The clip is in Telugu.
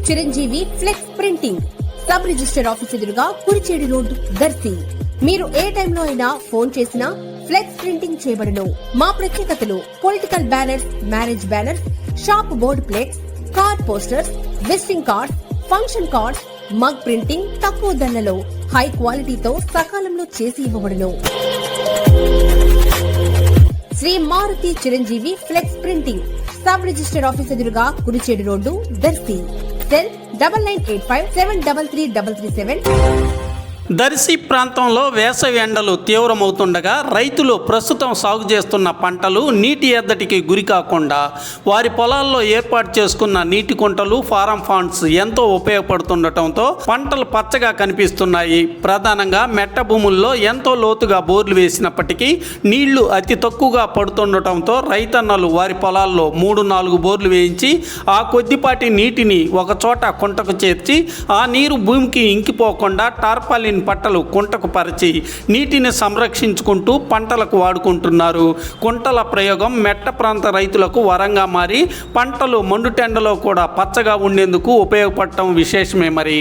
Chiranjeevi flex printing sub register office ఎదురుగా కురిచేడు రోడ్ దర్శి. మీరు ఏ టైంలో అయినా ఫోన్ చేసినా ఫ్లెక్స్ ప్రింటింగ్ చేయబడును. మా ప్రత్యేకతలు political banners, marriage banners, shop board plates, car posters, visiting cards, function cards, mug printing తక్కువ ధరలలో హై క్వాలిటీతో సకాలంలో చేసి ఇవ్వబడును. Shri Maruthi Chiranjeevi flex printing sub register office ఎదురుగా కురిచేడు రోడ్డు దర్శి. సెల్ 9985733337. దర్శి ప్రాంతంలో వేసవి ఎండలు తీవ్రమవుతుండగా రైతులు ప్రస్తుతం సాగు చేస్తున్న పంటలు నీటి ఎద్దటికి గురి కాకుండా వారి పొలాల్లో ఏర్పాటు చేసుకున్న నీటి కుంటలు, ఫారం ఫాండ్స్ ఎంతో ఉపయోగపడుతుండటంతో పంటలు పచ్చగా కనిపిస్తున్నాయి. ప్రధానంగా మెట్ట భూముల్లో ఎంతో లోతుగా బోర్లు వేసినప్పటికీ నీళ్లు అతి తక్కువగా పడుతుండటంతో రైతన్నలు వారి పొలాల్లో 3-4 బోర్లు వేయించి ఆ కొద్దిపాటి నీటిని ఒకచోట కుంటకు చేర్చి ఆ నీరు భూమికి ఇంకిపోకుండా టార్పాలిన్ పట్టలు కుంటకు పరిచి నీటిని సంరక్షించుకుంటూ పంటలకు వాడుకుంటున్నారు. కుంటల ప్రయోగం మెట్ట ప్రాంత రైతులకు వరంగా మారి పంటలు మండుటెండలో కూడా పచ్చగా ఉండేందుకు ఉపయోగపడటం విశేషమే మరి.